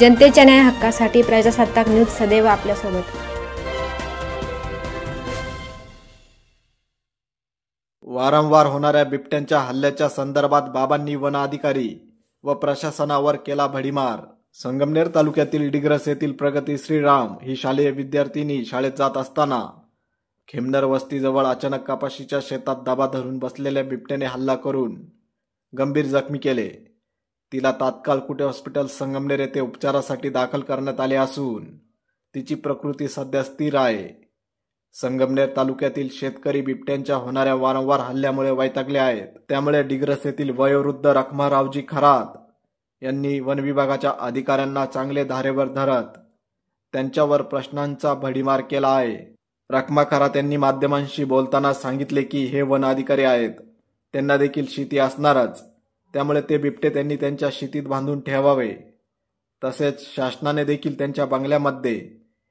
जनतेच्या न्याय हक्कासाठी प्रजासत्ताक न्यूज सदैव आपल्यासोबत। वारंवार होणाऱ्या बिबट्यांच्या हल्ल्याच्या संदर्भात बाबांनी वन अधिकारी व प्रशासनावर केला भडीमार। संगमनेर तालुक्यातील डिग्रस येथील प्रगती श्रीराम ही शालेय विद्यार्थिनी शाळेत जात असताना खेमनर वस्तीजवळ अचानक कपाशीच्या शेतात दबा धरून बसलेल्या बिबट्याने हल्ला करून गंभीर जखमी केले। तिला तात्काळ कुटे हॉस्पिटल संगमनेर येथे उपचारासाठी दाखल करण्यात आले असून तिची प्रकृती सध्या स्थिर आहे। संगमनेर तालुक्यातील शेतकरी बिबट्यांच्या होणाऱ्या वारंवार हल्ल्यामुळे वैतागले आहेत। त्यामुळे डिग्रस येथील वयोवृद्ध रखमारावजी खरात यांनी वन विभागाच्या अधिकाऱ्यांना चांगले धारेवर धरत त्यांच्यावर प्रश्नांचा भडीमार केला आहे। रखमा खरात यांनी माध्यमांशी बोलताना सांगितले की हे वन अधिकारी आहेत, त्यांना देखील शेती असणारच, त्यामुळे ते बिबटे त्यांनी त्यांच्या शेतीत बांधून ठेवावे। तसेच शासनाने देखील त्यांच्या बंगल्यामध्ये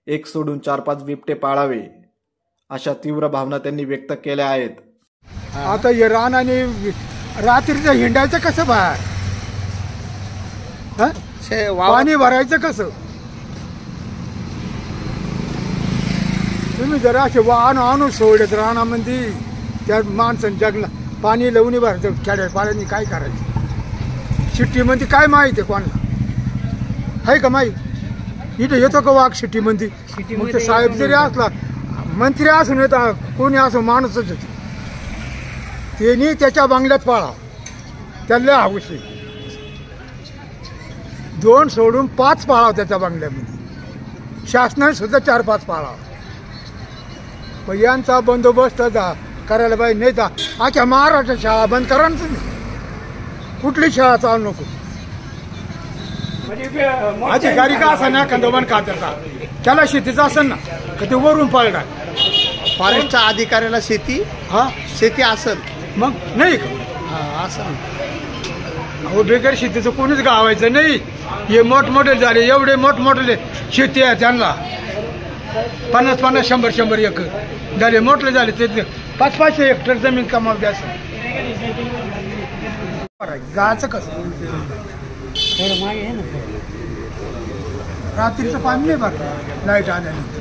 एक सोडून 4-5 बिबटे पाळावे अशा तीव्र भावना त्यांनी व्यक्त केल्या आहेत। आता हे रान आणि रात्रीचं हिंडायचं कसं बाहेर, पाणी भरायचं कसं? तुम्ही जरा असे वाहन आणून सोडत रानामध्ये त्या माणसाने जगला पाणी लावून भरायचं, खेड्या पाण्याने काय करायचं? सिटीमध्ये काय माहिती आहे कोणाला? आहे का माहीत? इथं येतो का वाघ सिटीमध्ये? मग ते साहेब जरी असला, मंत्री असून येता, कोणी असो, माणूसच होते, त्यांनी त्याच्या बंगल्यात पाळा, त्याला हाऊस आहे। 2 सोडून 5 पाळाव त्याच्या बंगल्यामध्ये, शासनाने सुद्धा 4-5 पाळाव। पण यांचा बंदोबस्त करायला पाहिजे, नाही तर आख्या महाराष्ट्र शाळा बंद करा ना तुम्ही, कुठली शाळा चालू नको। अधिकारी का असा ना कंदोबन खात्याचा, त्याला शेतीचा असेल ना का ते वरून पाळणार? फॉरेस्टच्या अधिकाऱ्याला शेती शेती असेल मग नाही असं। अहो बेकार शेतीचं कोणीच गावायचं नाही। हे मोठमोठे झाले, एवढे मोठमोठे शेती आहे, त्यांना 50-50, 100-100 एकर झाले, मोठे झाले, ते 500-500 हेक्टर जमीन कमाव द्यायचं। गायचं कसं? रात्रीचं पाणी नाही भरलं लाईट आल्यानंतर,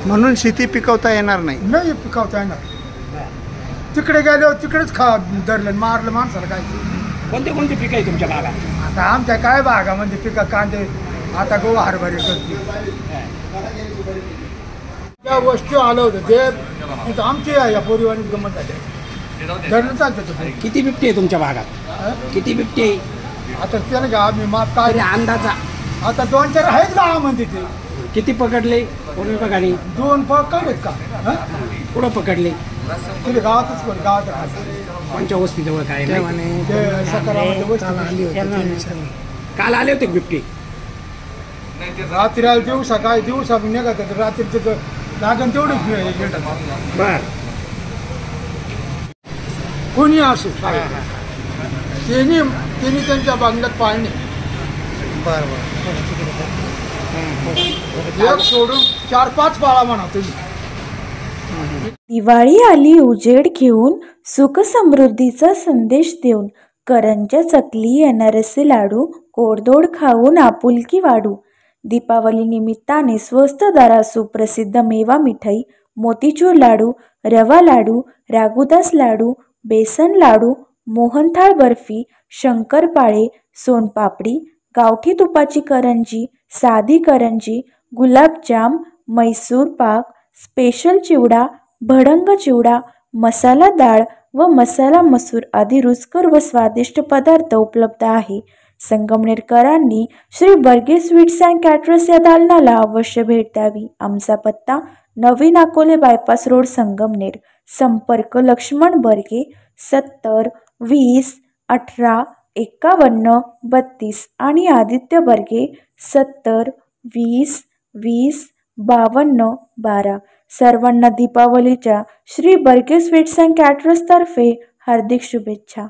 म्हणून शेती पिकवता येणार नाही पिकवता येणार। तिकडे गेल्यावर तिकडेच धरलं, मारलं माणसाला। काय कोणते कोणते पिकं आहे तुमच्या भागात? आता आमच्या काय भागामध्ये पिकं कांदे, आता गहू हरभरे करते, त्या वस्तू आलं होतं ते आमची या पोरीवाणी गमत झाली, धरणं चालतं। किती बिबटे आहे तुमच्या भागात? किती बिबटे आहे आता त्याला का आम्ही माप काय अंदाजा? आता 2-4 आहेत गावा म्हणते ते। किती पकडले वन विभागाने? 2 पकडलेत का? कुठं पकडले? तिथे गावातच पड, गावात कोणच्या वस्तीजवळ? काय काल आले होते बिबटे? रात्री आले, दिवसा काय दिवसा निघत रात्रीचं लागण तेवढीच भेटत। बर, कोणी असो त्यांनी त्यांच्या बंगल्यात पाळणे। एक सोडून 4-5 पाळा म्हणा तुम्ही। दिवाळी आली उजेड घेऊन, सुख समृद्धीचा संदेश देऊन, करंज्या चकली अनारसे लाडू, गोडधोड खाऊन आपुलकी वाढू। दीपावली निमित्ताने स्वस्त दरात सुप्रसिद्ध मेवा मिठाई, मोतीचूर लाडू, रवा लाडू, रागुदास लाडू, बेसन लाडू, मोहनथाळ बर्फी, शंकरपाळे, सोनपापडी, गावठी तुपाची करंजी, साधी करंजी, गुलाबजाम, मैसूर पाक, स्पेशल चिवडा, भडंग चिवडा, मसाला डाळ व मसाला मसूर आदी रुचकर व स्वादिष्ट पदार्थ उपलब्ध आहे। संगमनेरकरांनी Shri Barge sweets and caterers या दालनाला अवश्य भेट द्यावी। आमचा पत्ता नवीन अकोले बायपास रोड संगमनेर। संपर्क लक्ष्मण बर्गे 70 20 18 51 32 आणि आदित्य बर्गे 70 20 20 52 12। सर्वांना दीपावलीच्या Shri Barge sweets and caterers तर्फे हार्दिक शुभेच्छा।